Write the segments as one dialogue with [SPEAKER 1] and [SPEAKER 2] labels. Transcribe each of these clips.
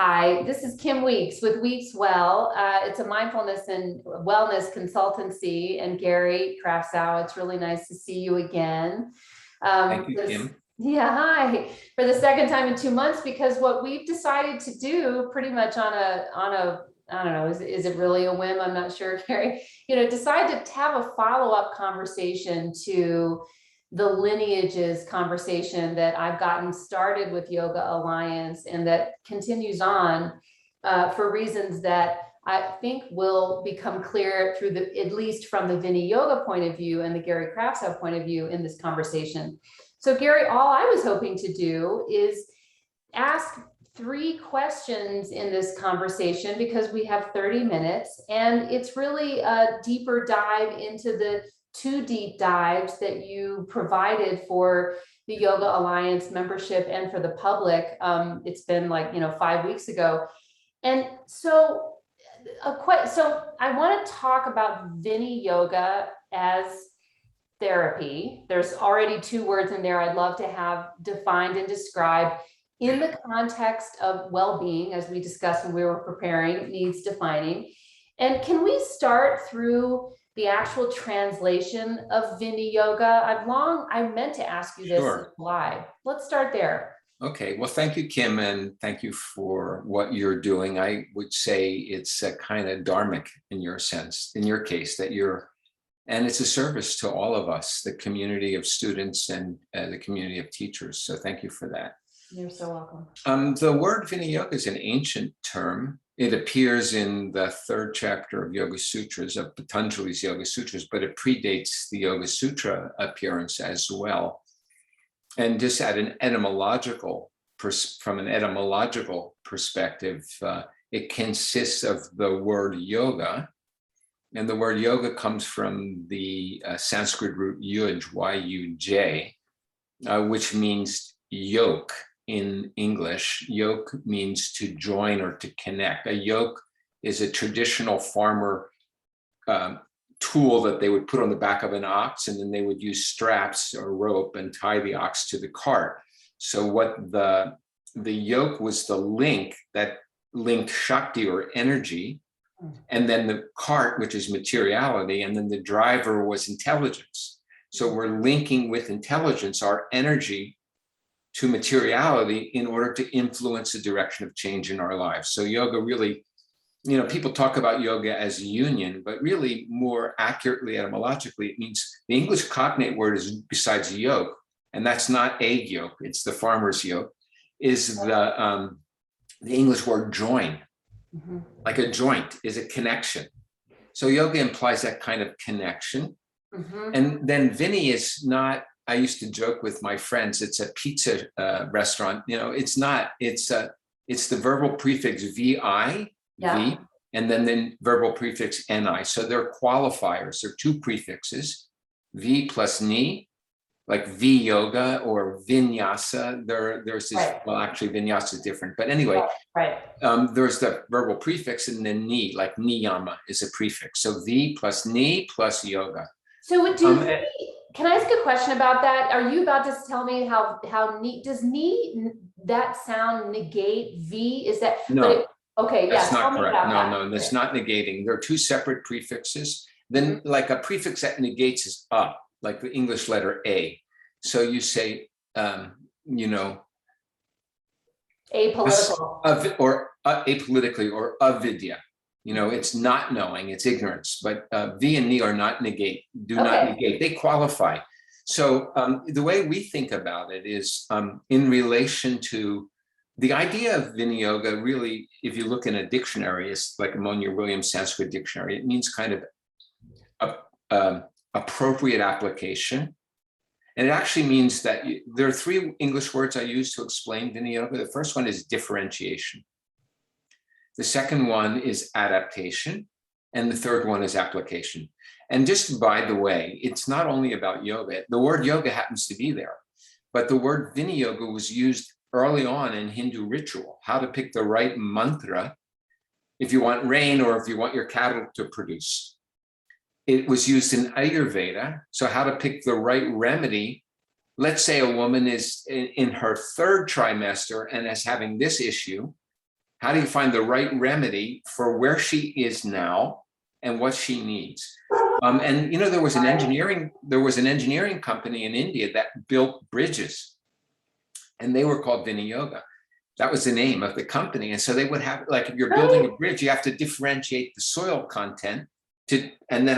[SPEAKER 1] Hi, this is Kim Weeks with Weeks Well. It's a mindfulness and wellness consultancy, and Gary Kraftsow. It's really nice to see you again.
[SPEAKER 2] Thank you, Kim.
[SPEAKER 1] Yeah, hi. For the second time in 2 months, because what we've decided to do pretty much on a I don't know, is it really a whim? I'm not sure, Gary. Decide to have a follow-up conversation to the Lineages conversation that I've gotten started with Yoga Alliance and that continues on for reasons that I think will become clear through at least from the Vini Yoga point of view and the Gary Kraftsow point of view in this conversation. So Gary, all I was hoping to do is ask 3 questions in this conversation because we have 30 minutes, and it's really a deeper dive into the 2 deep dives that you provided for the Yoga Alliance membership and for the public. It's been 5 weeks ago. And so I want to talk about Vini Yoga as therapy. There's already 2 words in there I'd love to have defined and described in the context of well-being, as we discussed when we were preparing, needs defining. And can we start through the actual translation of Vini Yoga? I meant to ask you this in July. Let's start there.
[SPEAKER 2] Okay, well, thank you, Kim, and thank you for what you're doing. I would say it's a kind of dharmic in your sense, in your case, and it's a service to all of us, the community of students and the community of teachers. So thank you for that.
[SPEAKER 1] You're so welcome.
[SPEAKER 2] The word Vini Yoga is an ancient term. It appears in the 3rd chapter of Yoga Sutras, of Patanjali's Yoga Sutras, but it predates the Yoga Sutra appearance as well. And just at an from an etymological perspective, it consists of the word yoga. And the word yoga comes from the Sanskrit root yuj, Y-U-J, which means yoke. In English, yoke means to join or to connect. A yoke is a traditional farmer tool that they would put on the back of an ox, and then they would use straps or rope and tie the ox to the cart. So what the yoke was the link that linked Shakti or energy, and then the cart, which is materiality, and then the driver was intelligence. So we're linking with intelligence our energy to materiality in order to influence the direction of change in our lives. So yoga really, people talk about yoga as union, but really more accurately, etymologically, it means the English cognate word is, besides yoke, and that's not a yoke, it's the farmer's yoke, is the English word join. Mm-hmm. Like a joint is a connection. So yoga implies that kind of connection. Mm-hmm. And then Vini is not, I used to joke with my friends, it's a pizza restaurant. It's not, it's the verbal prefix VI,
[SPEAKER 1] yeah.
[SPEAKER 2] V, and then the verbal prefix NI. So they're qualifiers. They're 2 prefixes, V plus Ni, like V yoga or vinyasa. There's this, right. Well, actually vinyasa is different, but anyway,
[SPEAKER 1] right.
[SPEAKER 2] There's the verbal prefix, and then Ni, like niyama is a prefix. So V plus Ni plus yoga.
[SPEAKER 1] So can I ask a question about that? Are you about to tell me how does ni, that sound negate V? Is that
[SPEAKER 2] no?
[SPEAKER 1] Okay,
[SPEAKER 2] that's not correct.
[SPEAKER 1] No,
[SPEAKER 2] that's not negating. They're 2 separate prefixes. Then, like a prefix that negates is up, like the English letter A. So you say,
[SPEAKER 1] apolitical,
[SPEAKER 2] or apolitically, or avidya. It's not knowing, it's ignorance, but V and Ni are not negate, not negate, they qualify. So the way we think about it is in relation to the idea of Vini Yoga, really, if you look in a dictionary, it's like Monia-Williams Sanskrit dictionary, it means kind of appropriate application. And it actually means that there are 3 English words I use to explain Vini Yoga. The first one is differentiation. The second one is adaptation, and the third one is application. And just by the way, it's not only about yoga. The word yoga happens to be there, but the word Vini Yoga was used early on in Hindu ritual, how to pick the right mantra if you want rain or if you want your cattle to produce. It was used in Ayurveda, so how to pick the right remedy. Let's say a woman is in her 3rd trimester and is having this issue. How do you find the right remedy for where she is now and what she needs? And there was an engineering company in India that built bridges, and they were called Viniyoga. That was the name of the company. And so they would have, like, if you're building a bridge, you have to differentiate the soil content and then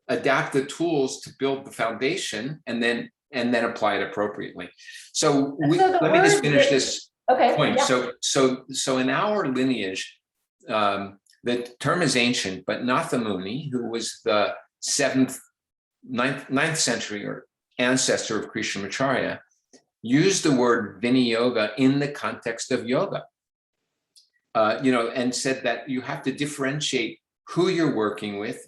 [SPEAKER 2] adapt the tools to build the foundation, and then apply it appropriately. So let me just finish this point.
[SPEAKER 1] Yeah.
[SPEAKER 2] So in our lineage, the term is ancient, but Natha Muni, who was the 9th century or ancestor of Krishnamacharya, used the word Viniyoga in the context of yoga, and said that you have to differentiate who you're working with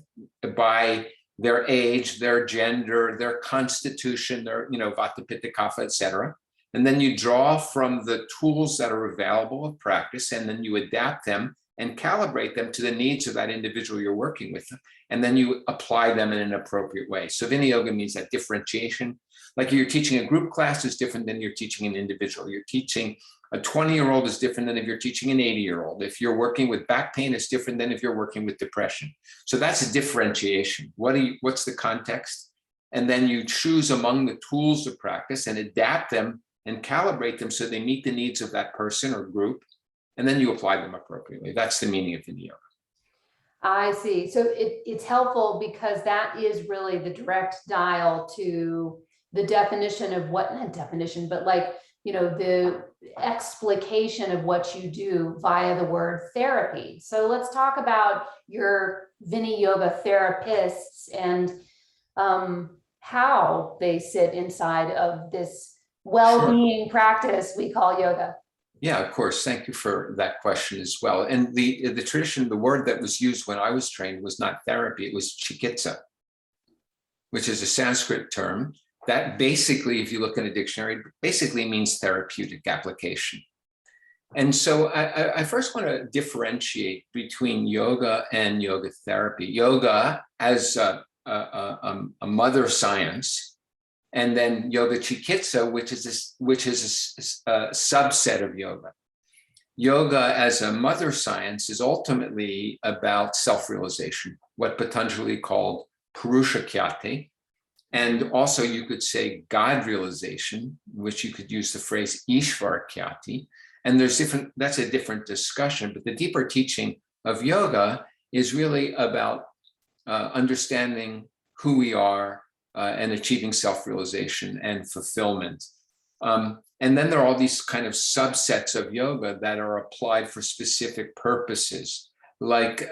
[SPEAKER 2] by their age, their gender, their constitution, their, Vata, Pitta, Kapha, etc. And then you draw from the tools that are available of practice, and then you adapt them and calibrate them to the needs of that individual you're working with. And then you apply them in an appropriate way. So Viniyoga means that differentiation. Like, you're teaching a group class is different than you're teaching an individual. You're teaching a 20-year-old is different than if you're teaching an 80-year-old. If you're working with back pain, it's different than if you're working with depression. So that's a differentiation. What's the context? And then you choose among the tools of practice and adapt them and calibrate them so they meet the needs of that person or group. And then you apply them appropriately. That's the meaning of Viniyoga.
[SPEAKER 1] I see. So it's helpful because that is really the direct dial to the definition of not definition, but the explication of what you do via the word therapy. So let's talk about your Viniyoga therapists and how they sit inside of this well-being practice we call yoga.
[SPEAKER 2] Yeah, of course. Thank you for that question as well. And the tradition, the word that was used when I was trained was not therapy, it was Chikitsa, which is a Sanskrit term that basically, if you look in a dictionary, basically means therapeutic application. And so I first want to differentiate between yoga and yoga therapy. Yoga as a mother science, and then yoga chikitsa, which is a subset of yoga. Yoga as a mother science is ultimately about self-realization, what Patanjali called Parashakti. And also you could say God realization, which you could use the phrase Isvarakti. And that's a different discussion, but the deeper teaching of yoga is really about understanding who we are and achieving self-realization and fulfillment. And then there are all these kind of subsets of yoga that are applied for specific purposes. Like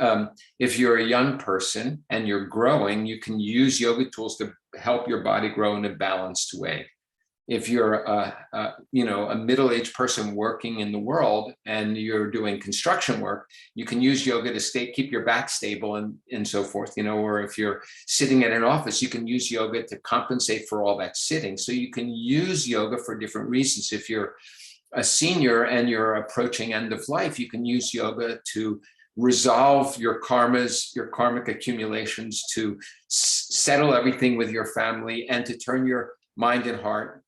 [SPEAKER 2] if you're a young person and you're growing, you can use yoga tools to help your body grow in a balanced way. If you're a middle-aged person working in the world and you're doing construction work, you can use yoga to keep your back stable and so forth, or if you're sitting at an office, you can use yoga to compensate for all that sitting. So you can use yoga for different reasons. If you're a senior and you're approaching end of life, you can use yoga to resolve your karmas, your karmic accumulations, to settle everything with your family, and to turn your mind and heart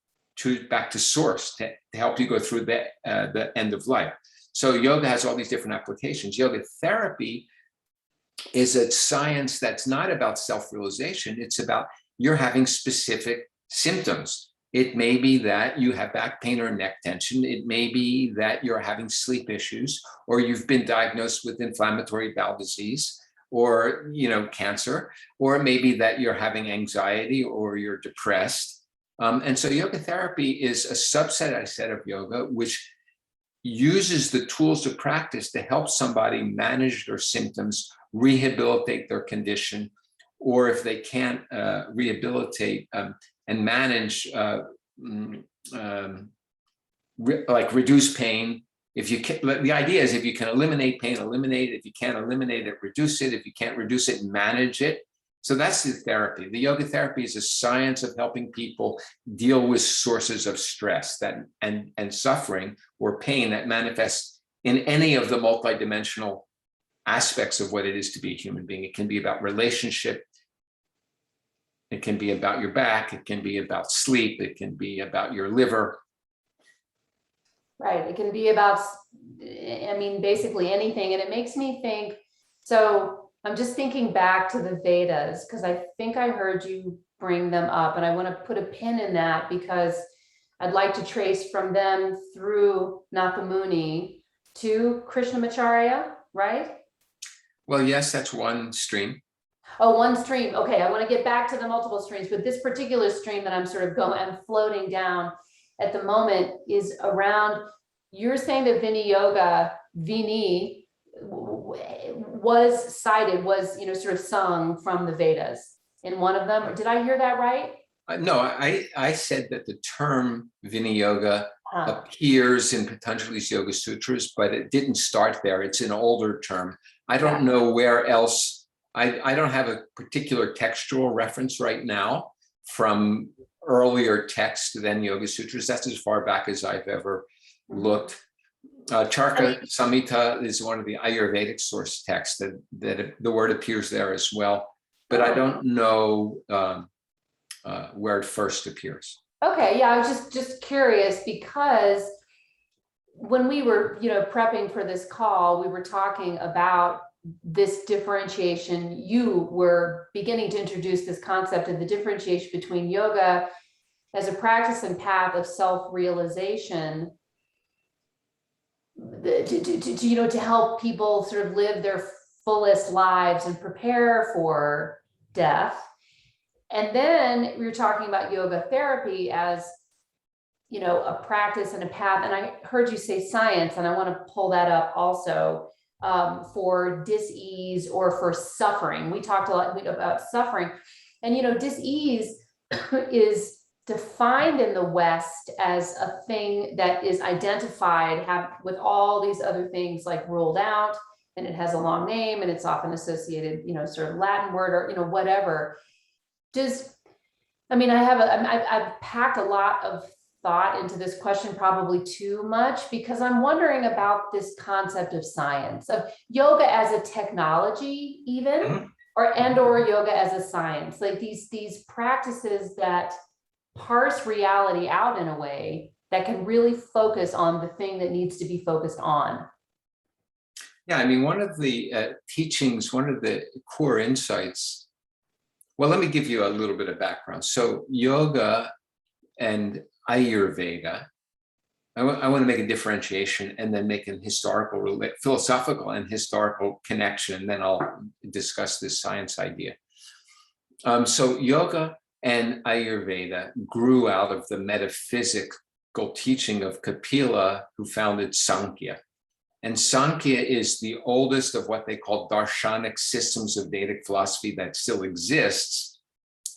[SPEAKER 2] back to source to help you go through the end of life. So yoga has all these different applications. Yoga therapy is a science that's not about self-realization. It's about you're having specific symptoms. It may be that you have back pain or neck tension. It may be that you're having sleep issues, or you've been diagnosed with inflammatory bowel disease, or cancer, or it may be that you're having anxiety or you're depressed. And so yoga therapy is a subset, I said, of yoga, which uses the tools of practice to help somebody manage their symptoms, rehabilitate their condition, or if they can't rehabilitate and manage, like reduce pain. The idea is if you can eliminate pain, eliminate it. If you can't eliminate it, reduce it. If you can't reduce it, manage it. So that's the therapy. The yoga therapy is a science of helping people deal with sources of stress and suffering or pain that manifests in any of the multidimensional aspects of what it is to be a human being. It can be about relationship. It can be about your back. It can be about sleep. It can be about your liver.
[SPEAKER 1] Right. It can be about I mean, basically anything. And it makes me think, so I'm just thinking back to the Vedas, because I think I heard you bring them up, and I want to put a pin in that because I'd like to trace from them through Nakamuni to Krishnamacharya, right?
[SPEAKER 2] Well, yes, that's one stream.
[SPEAKER 1] Oh, one stream. Okay, I want to get back to the multiple streams, but this particular stream that I'm sort of going, I'm floating down at the moment is around, you're saying that Viniyoga, Vini, was cited, was, sort of sung from the Vedas in one of them. Did I hear that right?
[SPEAKER 2] No, I said that the term Viniyoga
[SPEAKER 1] Huh.
[SPEAKER 2] appears in Patanjali's Yoga Sutras, but it didn't start there. It's an older term. I don't know where else. I don't have a particular textual reference right now from earlier text than Yoga Sutras. That's as far back as I've ever looked. Charaka Samhita is one of the Ayurvedic source texts that the word appears there as well, but I don't know where it first appears.
[SPEAKER 1] Okay, yeah, I was just curious because when we were, prepping for this call, we were talking about this differentiation. You were beginning to introduce this concept of the differentiation between yoga as a practice and path of self-realization, to help people sort of live their fullest lives and prepare for death. And then we were talking about yoga therapy as, a practice and a path. And I heard you say science, and I want to pull that up also, for dis-ease or for suffering. We talked a lot about suffering, and, dis-ease is defined in the West as a thing that is identified with all these other things like ruled out, and it has a long name, and it's often associated, sort of Latin word or, whatever. I've packed a lot of thought into this question, probably too much, because I'm wondering about this concept of science, of yoga as a technology, even, or yoga as a science, like these practices that parse reality out in a way that can really focus on the thing that needs to be focused on.
[SPEAKER 2] Yeah, I mean, one of the teachings, one of the core insights. Well, let me give you a little bit of background. So yoga and Ayurveda, I want to make a differentiation and then make an philosophical and historical connection. And then I'll discuss this science idea. So yoga and Ayurveda grew out of the metaphysical teaching of Kapila, who founded Sankhya. And Sankhya is the oldest of what they call darshanic systems of Vedic philosophy that still exists,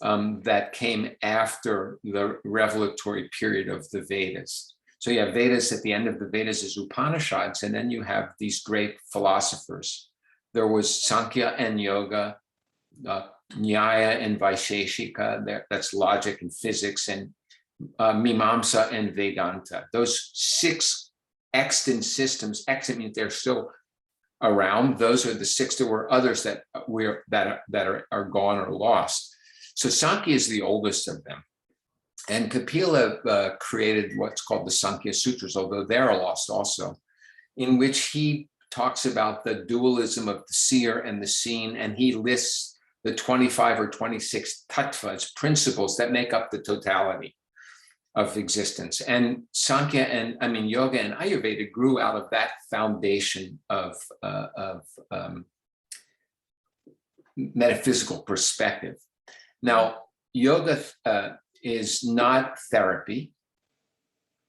[SPEAKER 2] that came after the revelatory period of the Vedas. So you have Vedas, at the end of the Vedas is Upanishads, and then you have these great philosophers. There was Sankhya and Yoga, Nyaya and Vaisheshika, that's logic and physics, and Mimamsa and Vedanta. Those 6 extant systems, extant means they're still around. Those are the 6. There were others that are gone or lost. So Sankhya is the oldest of them. And Kapila created what's called the Sankhya Sutras, although they're lost also, in which he talks about the dualism of the seer and the seen, and he lists the 25 or 26 tattvas, principles that make up the totality of existence. And Sankhya yoga and Ayurveda grew out of that foundation of metaphysical perspective. Now, yoga is not therapy,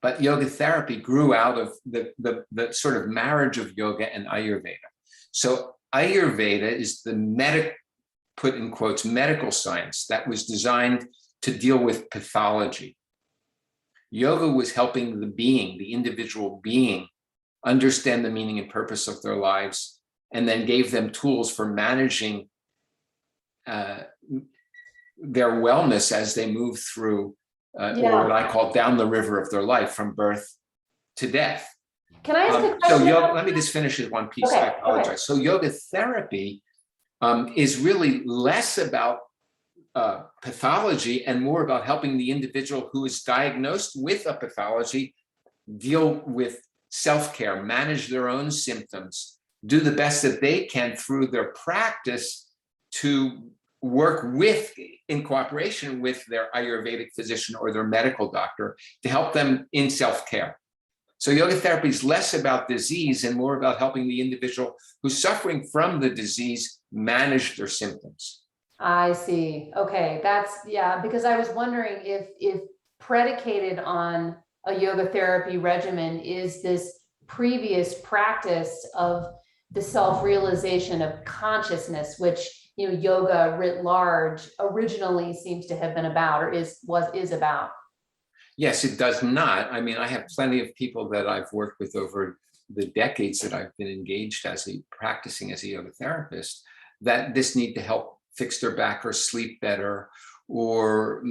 [SPEAKER 2] but yoga therapy grew out of the sort of marriage of yoga and Ayurveda. So Ayurveda is the put in quotes, medical science that was designed to deal with pathology. Yoga was helping the individual being, understand the meaning and purpose of their lives, and then gave them tools for managing their wellness as they move through, or what I call down the river of their life, from birth to death.
[SPEAKER 1] Can I ask a question?
[SPEAKER 2] So yoga, let me just finish with one piece. Okay, I apologize. Okay. So yoga therapy is really less about pathology and more about helping the individual who is diagnosed with a pathology deal with self-care, manage their own symptoms, do the best that they can through their practice to work with, in cooperation with their Ayurvedic physician or their medical doctor to help them in self-care. So yoga therapy is less about disease and more about helping the individual who's suffering from the disease manage their symptoms.
[SPEAKER 1] I see. Okay, yeah, because I was wondering if predicated on a yoga therapy regimen is this previous practice of the self-realization of consciousness, which yoga writ large originally seems to have been about, or is about.
[SPEAKER 2] Yes, it does not. I mean, I have plenty of people that I've worked with over the decades that I've been engaged practicing as a yoga therapist, that this need to help fix their back or sleep better, or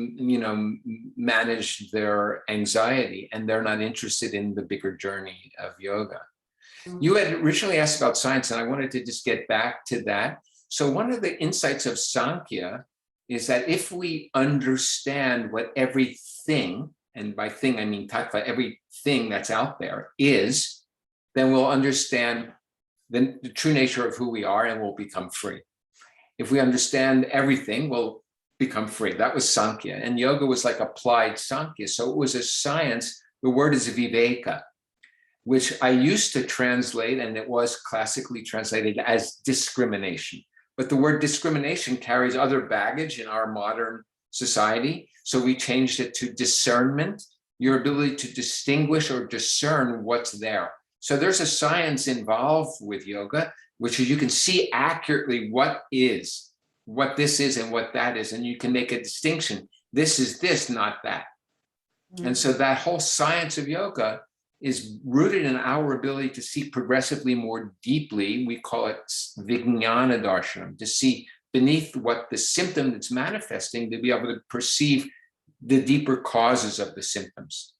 [SPEAKER 2] manage their anxiety, and they're not interested in the bigger journey of yoga. You had originally asked about science, and I wanted to just get back to that. So one of the insights of Sankhya is that if we understand what everything, and by thing I mean tattva, everything that's out there is, then we'll understand the true nature of who we are and we'll become free. If we understand everything, we'll become free. That was Sankhya, and yoga was like applied Sankhya. So it was a science. The word is viveka, which I used to translate, and it was classically translated as discrimination. But the word discrimination carries other baggage in our modern society. So we changed it to discernment, your ability to distinguish or discern what's there. So there's a science involved with yoga, which is you can see accurately what this is and what that is. And you can make a distinction. This is this, not that. Mm-hmm. And so that whole science of yoga is rooted in our ability to see progressively more deeply. We call it Vijnana Darshanam, to see beneath what the symptom that's manifesting, to be able to perceive the deeper causes of the symptoms.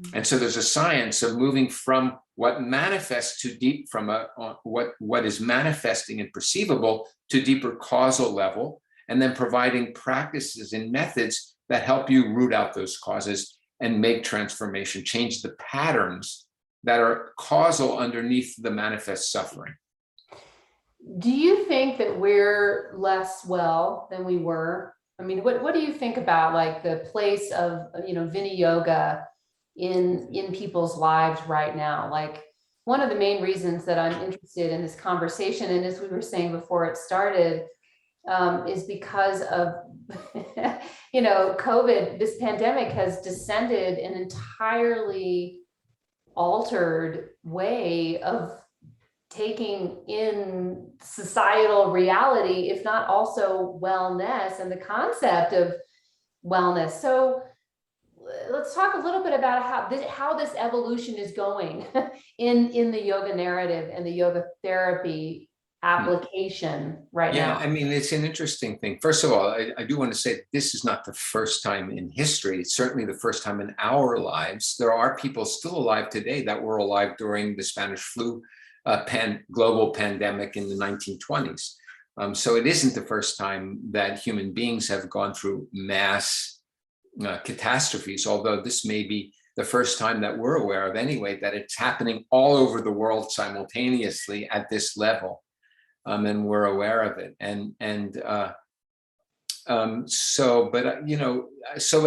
[SPEAKER 2] Mm-hmm. And so there's a science of moving from what manifests to deep, from what is manifesting and perceivable to deeper causal level, and then providing practices and methods that help you root out those causes and make transformation, change the patterns that are causal underneath the manifest suffering.
[SPEAKER 1] Do you think that we're less well than we were? I mean, what do you think about like the place of, Vini yoga in people's lives right now? Like, one of the main reasons that I'm interested in this conversation, and as we were saying before it started, is because of, COVID. This pandemic has descended an entirely altered way of taking in societal reality, if not also wellness and the concept of wellness. So let's talk a little bit about how this evolution is going in the yoga narrative and the yoga therapy application right now.
[SPEAKER 2] Yeah, I mean, it's an interesting thing. First of all, I do want to say this is not the first time in history. It's certainly the first time in our lives. There are people still alive today that were alive during the Spanish flu global pandemic in the 1920s. So it isn't the first time that human beings have gone through mass catastrophes, although this may be the first time that we're aware of anyway, that it's happening all over the world simultaneously at this level. And we're aware of it. But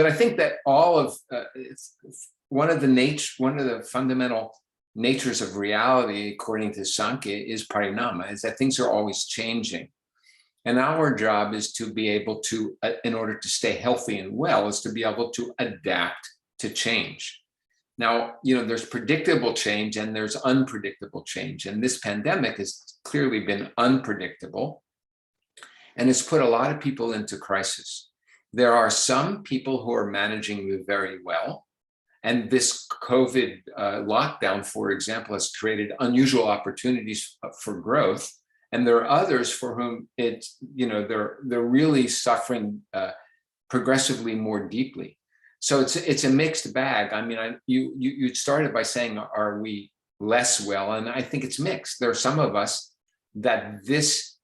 [SPEAKER 2] I think that all of one of the fundamental natures of reality, according to Sankhya, is parinama, is that things are always changing. And our job is to be able to, in order to stay healthy and well, is to be able to adapt to change. Now, there's predictable change and there's unpredictable change. And this pandemic has clearly been unpredictable. And it's put a lot of people into crisis. There are some people who are managing it very well. And this COVID lockdown, for example, has created unusual opportunities for growth. And there are others for whom it's, they're really suffering progressively more deeply. So it's a mixed bag. I mean, you started by saying, are we less well? And I think it's mixed. There are some of us that this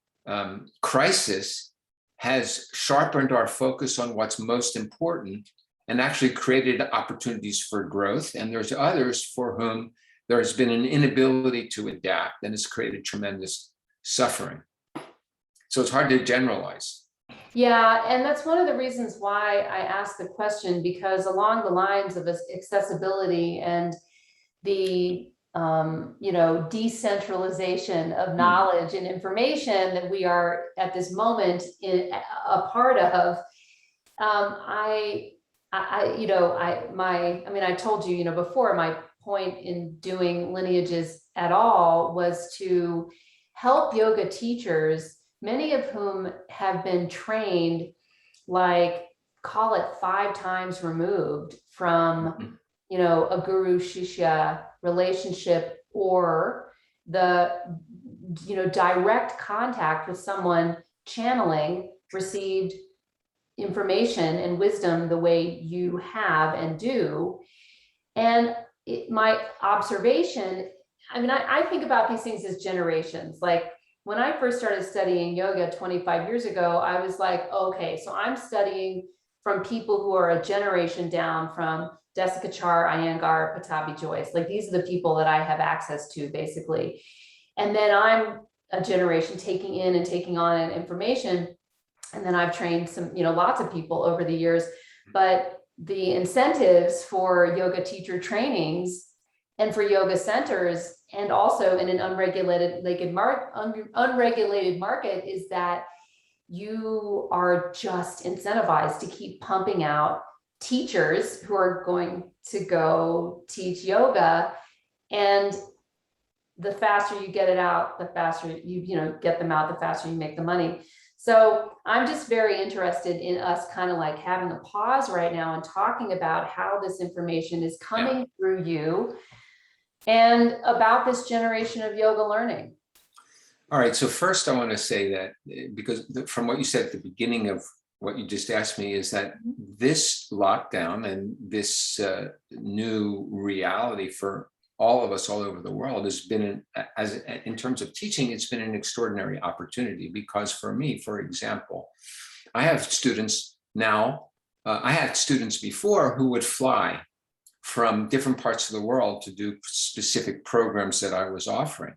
[SPEAKER 2] crisis has sharpened our focus on what's most important and actually created opportunities for growth. And there's others for whom there's been an inability to adapt, and it's created tremendous suffering. So it's hard to generalize.
[SPEAKER 1] Yeah, and that's one of the reasons why I asked the question, because along the lines of accessibility and the decentralization of knowledge and information that we are at this moment a part of, I told you, before, my point in doing Lineages at all was to help yoga teachers, many of whom have been trained, like, call it 5 times removed from, a guru shishya relationship, or the, direct contact with someone channeling received information and wisdom the way you have and do. And my observation, I think about these things as generations. Like, when I first started studying yoga 25 years ago, I was like, okay, so I'm studying from people who are a generation down from Desikachar, Iyengar, Pattabhi Jois. Like, these are the people that I have access to, basically. And then I'm a generation taking in and taking on information. And then I've trained some, lots of people over the years. But the incentives for yoga teacher trainings and for yoga centers, and also in an unregulated market, is that you are just incentivized to keep pumping out teachers who are going to go teach yoga. And the faster you get it out, the faster you get them out, the faster you make the money. So I'm just very interested in us kind of like having a pause right now and talking about how this information is coming through you and about this generation of yoga learning.
[SPEAKER 2] All right, so first I want to say that, because from what you said at the beginning of what you just asked me, is that this lockdown and this new reality for all of us all over the world has been, in terms of teaching, it's been an extraordinary opportunity. Because for me, for example, I have students now, I had students before who would fly from different parts of the world to do specific programs that I was offering.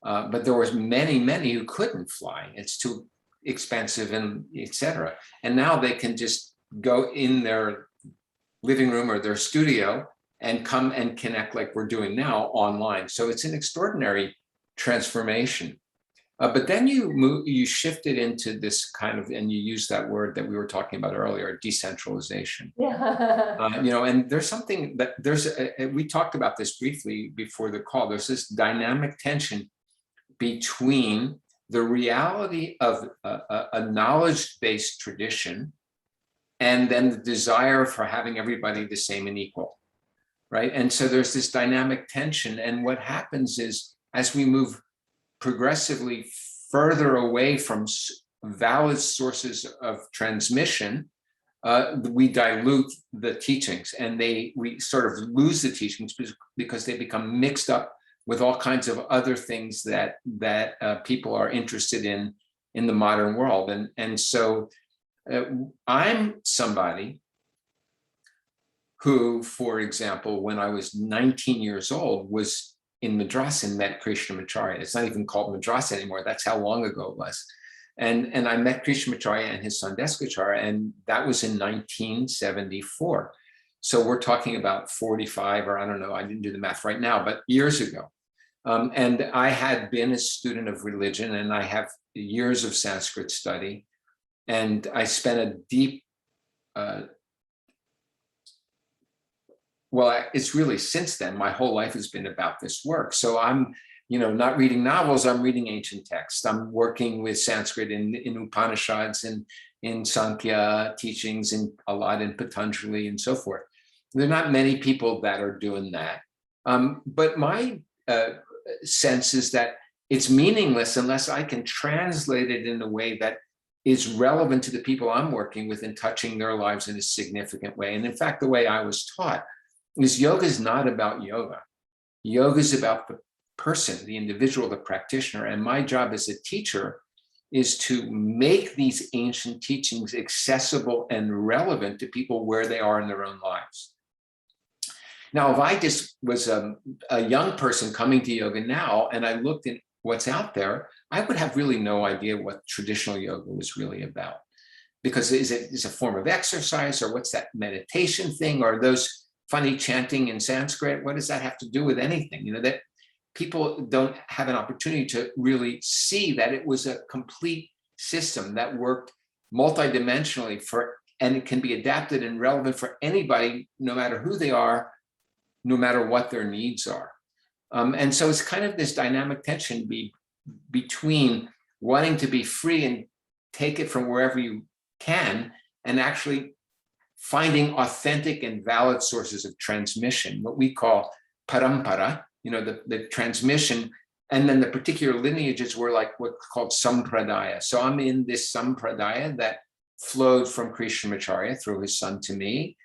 [SPEAKER 2] But there was many who couldn't fly. It's too expensive, and etc. And now they can just go in their living room or their studio and come and connect like we're doing now online. So it's an extraordinary transformation. But then you shifted into this kind of, and you used that word that we were talking about earlier, decentralization.
[SPEAKER 1] Yeah.
[SPEAKER 2] And there's something that we talked about this briefly before the call. There's this dynamic tension between the reality of a knowledge-based tradition and then the desire for having everybody the same and equal, right? And so there's this dynamic tension. And what happens is, as we move progressively further away from valid sources of transmission, we dilute the teachings, and we sort of lose the teachings because they become mixed up with all kinds of other things that people are interested in the modern world. And so I'm somebody who, for example, when I was 19 years old, was in Madras and met Krishnamacharya. It's not even called Madras anymore. That's how long ago it was. And I met Krishnamacharya and his son Desikachar, and that was in 1974. So we're talking about 45, or I don't know, I didn't do the math right now, but years ago. And I had been a student of religion, and I have years of Sanskrit study. And I spent a deep, it's really since then, my whole life has been about this work. So I'm, not reading novels, I'm reading ancient texts. I'm working with Sanskrit in Upanishads and in Sankhya teachings, and a lot in Patanjali and so forth. There are not many people that are doing that. But my sense is that it's meaningless unless I can translate it in a way that is relevant to the people I'm working with and touching their lives in a significant way. And in fact, the way I was taught is yoga is not about yoga. Yoga is about the person, the individual, the practitioner. And my job as a teacher is to make these ancient teachings accessible and relevant to people where they are in their own lives. Now, if I just was a young person coming to yoga now, and I looked at what's out there, I would have really no idea what traditional yoga was really about. Because is it a form of exercise, or what's that meditation thing, or those funny chanting in Sanskrit? What does that have to do with anything? That people don't have an opportunity to really see that it was a complete system that worked multidimensionally and it can be adapted and relevant for anybody, no matter who they are, no matter what their needs are. And so it's kind of this dynamic tension between wanting to be free and take it from wherever you can, and actually finding authentic and valid sources of transmission, what we call parampara, the transmission, and then the particular lineages were like what's called sampradaya. So I'm in this sampradaya that flowed from Krishnamacharya through his son to me.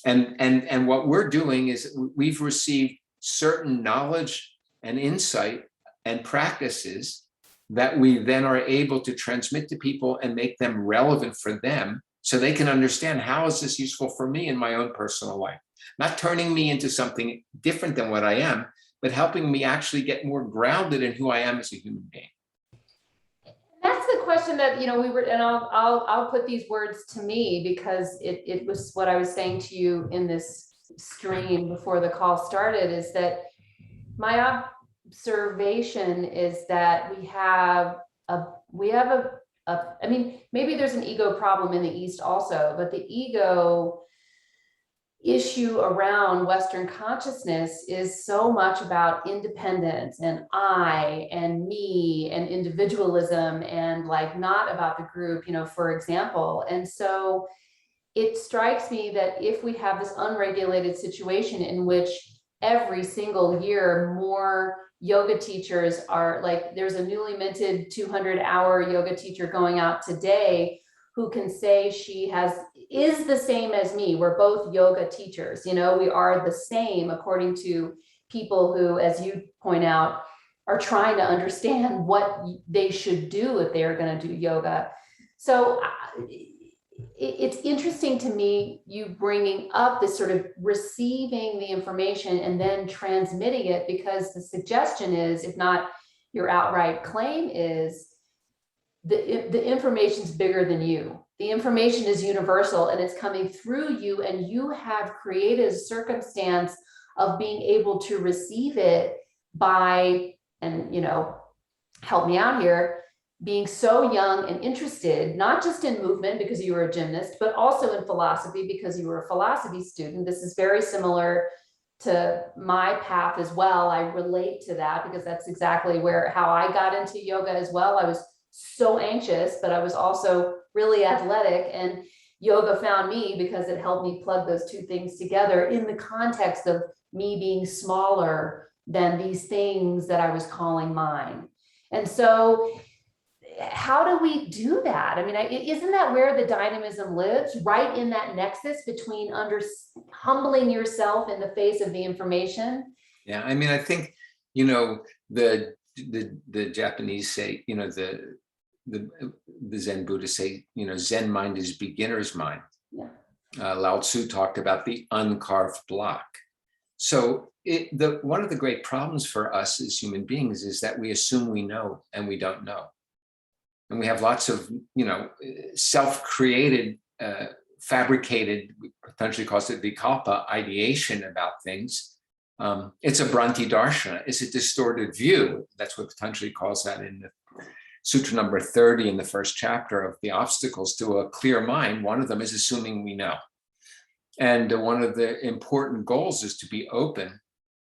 [SPEAKER 2] And what we're doing is we've received certain knowledge and insight and practices that we then are able to transmit to people and make them relevant for them, so they can understand, how is this useful for me in my own personal life? Not turning me into something different than what I am, but helping me actually get more grounded in who I am as a human being.
[SPEAKER 1] That's the question that, we were, and I'll put these words to me, because it was what I was saying to you in this stream before the call started, is that my observation is that we have I mean, maybe there's an ego problem in the East also, but the ego issue around Western consciousness is so much about independence and I and me and individualism, and like not about the group, for example. And so it strikes me that if we have this unregulated situation in which every single year more yoga teachers are, like, there's a newly minted 200-hour yoga teacher going out today who can say she is the same as me. We're both yoga teachers. We are the same, according to people who, as you point out, are trying to understand what they should do if they are going to do yoga. So it's interesting to me, you bringing up this sort of receiving the information and then transmitting it, because the suggestion is, if not your outright claim, is the information's bigger than you. The information is universal and it's coming through you, and you have created a circumstance of being able to receive it by, and help me out here, being so young and interested, not just in movement because you were a gymnast, but also in philosophy because you were a philosophy student. This is very similar to my path as well. I relate to that because that's exactly how I got into yoga as well. I was so anxious, but I was also really athletic, and yoga found me because it helped me plug those two things together in the context of me being smaller than these things that I was calling mine. And so how do we do that? I mean, isn't that where the dynamism lives, right in that nexus between humbling yourself in the face of the information?
[SPEAKER 2] Yeah, I mean, I think, the Japanese say, the Zen Buddhists say, Zen mind is beginner's mind.
[SPEAKER 1] Yeah.
[SPEAKER 2] Lao Tzu talked about the uncarved block. So one of the great problems for us as human beings is that we assume we know and we don't know. And we have lots of, self-created, fabricated, Patanjali calls it vikalpa, ideation about things. It's a Bhranti darshana. It's a distorted view. That's what Patanjali calls that in the Sutra number 30 in the first chapter of the obstacles to a clear mind. One of them is assuming we know. And one of the important goals is to be open,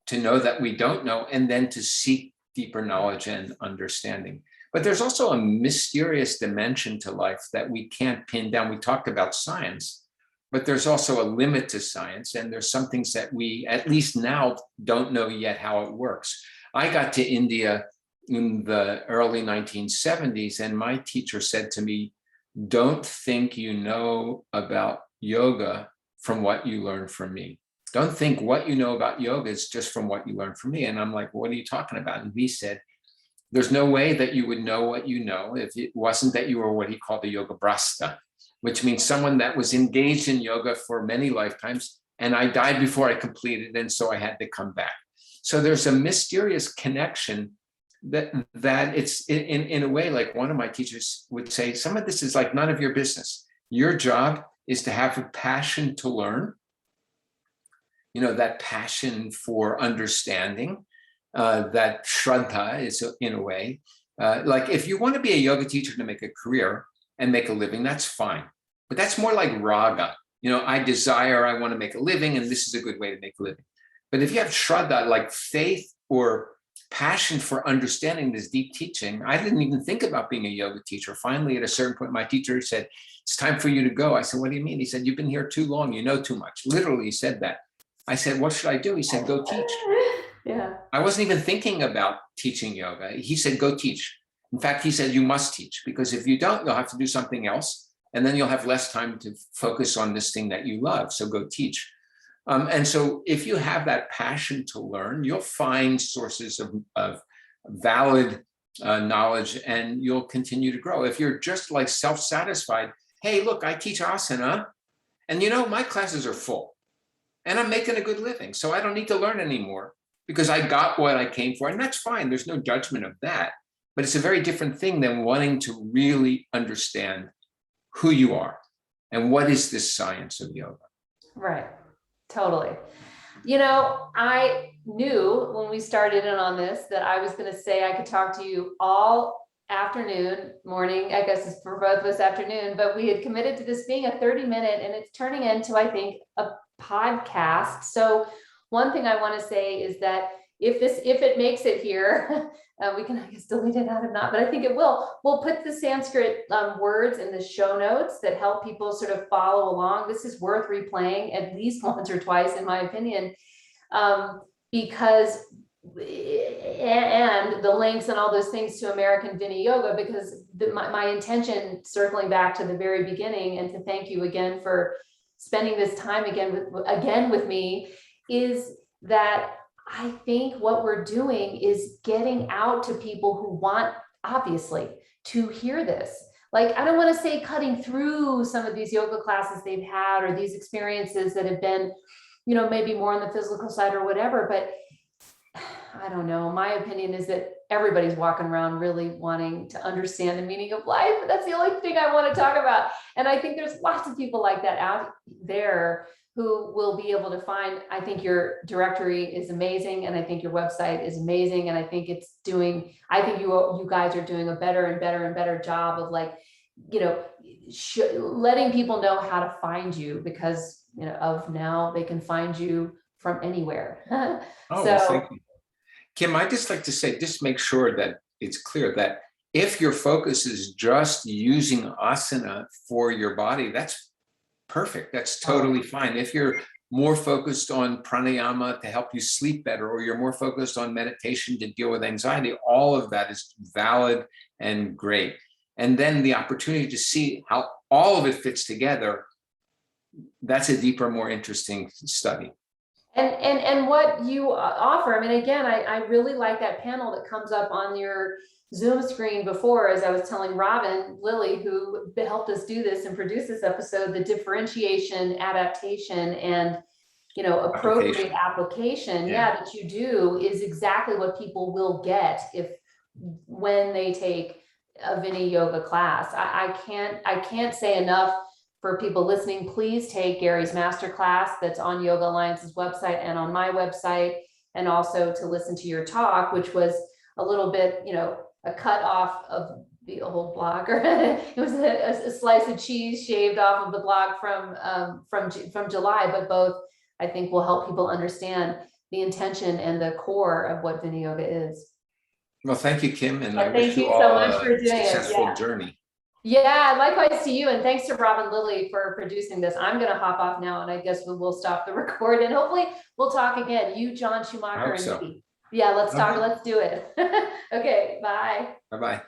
[SPEAKER 2] to know that we don't know, and then to seek deeper knowledge and understanding. But there's also a mysterious dimension to life that we can't pin down. We talked about science, but there's also a limit to science. And there's some things that we, at least now, don't know yet how it works. I got to India in the early 1970s, and my teacher said to me, don't think you know about yoga from what you learn from me. Don't think what you know about yoga is just from what you learn from me. And I'm like, what are you talking about? And he said, there's no way that you would know what you know if it wasn't that you were what he called a yoga brasta, which means someone that was engaged in yoga for many lifetimes, and I died before I completed, and so I had to come back. So there's a mysterious connection that it's in a way, like one of my teachers would say, some of this is like none of your business. Your job is to have a passion to learn, that passion for understanding, that shraddha is in a way. Like if you want to be a yoga teacher to make a career and make a living, that's fine. But that's more like raga. I desire, I want to make a living, and this is a good way to make a living. But if you have shraddha, like faith or passion for understanding this deep teaching, I didn't even think about being a yoga teacher. Finally, at a certain point, my teacher said, it's time for you to go. I said, what do you mean? He said, you've been here too long. You know too much. Literally, he said that. I said, what should I do? He said, go teach.
[SPEAKER 1] Yeah.
[SPEAKER 2] I wasn't even thinking about teaching yoga. He said, go teach. In fact, he said, you must teach, because if you don't, you'll have to do something else. And then you'll have less time to focus on this thing that you love. So go teach. And so if you have that passion to learn, you'll find sources of valid knowledge, and you'll continue to grow. If you're just like self-satisfied, hey, look, I teach asana, and my classes are full, and I'm making a good living, so I don't need to learn anymore because I got what I came for, and that's fine. There's no judgment of that, but it's a very different thing than wanting to really understand who you are and what is this science of yoga.
[SPEAKER 1] Right. Totally. I knew when we started in on this that I was going to say I could talk to you all afternoon, morning, I guess it's for both of us afternoon, but we had committed to this being a 30-minute, and it's turning into, I think, a podcast. So one thing I want to say is that if it makes it here, we can, I guess, delete it out of not, but I think it will. We'll put the Sanskrit words in the show notes that help people sort of follow along. This is worth replaying at least once or twice, in my opinion, because, and the links and all those things to American Viniyoga, because my intention, circling back to the very beginning, and to thank you again for spending this time again with me, is that I think what we're doing is getting out to people who want, obviously, to hear this. Like, I don't want to say cutting through some of these yoga classes they've had, or these experiences that have been, maybe more on the physical side or whatever, but I don't know. My opinion is that everybody's walking around really wanting to understand the meaning of life. That's the only thing I want to talk about. And I think there's lots of people like that out there who will be able to find. I think your directory is amazing, and I think your website is amazing, and I think I think you guys are doing a better and better and better job of letting people know how to find you, because of now they can find you from anywhere.
[SPEAKER 2] Oh, well, thank you. Kim, I just like to say, just make sure that it's clear that if your focus is just using asana for your body, that's perfect. That's totally fine. If you're more focused on pranayama to help you sleep better, or you're more focused on meditation to deal with anxiety, all of that is valid and great. And then the opportunity to see how all of it fits together, that's a deeper, more interesting study.
[SPEAKER 1] And what you offer, I mean, again, I really like that panel that comes up on your Zoom screen before, as I was telling Robin Lilly, who helped us do this and produce this episode, the differentiation, adaptation, and appropriate application, that you do is exactly what people will get when they take a Vini yoga class. I can't say enough for people listening. Please take Gary's masterclass that's on Yoga Alliance's website and on my website, and also to listen to your talk, which was a little bit, a cut off of the old blog, or it was a slice of cheese shaved off of the blog from July, but both I think will help people understand the intention and the core of what Vini yoga is.
[SPEAKER 2] Well, thank you, Kim, and I
[SPEAKER 1] Thank
[SPEAKER 2] wish
[SPEAKER 1] you
[SPEAKER 2] you
[SPEAKER 1] so
[SPEAKER 2] all
[SPEAKER 1] much for
[SPEAKER 2] a
[SPEAKER 1] doing it.
[SPEAKER 2] successful journey.
[SPEAKER 1] Yeah, likewise to you, and thanks to Robin Lilly for producing this. I'm going to hop off now, and I guess we'll stop the record, and hopefully we'll talk again. You, John Schumacher, and me. Yeah, let's talk. Let's do it. Okay, bye.
[SPEAKER 2] Bye-bye.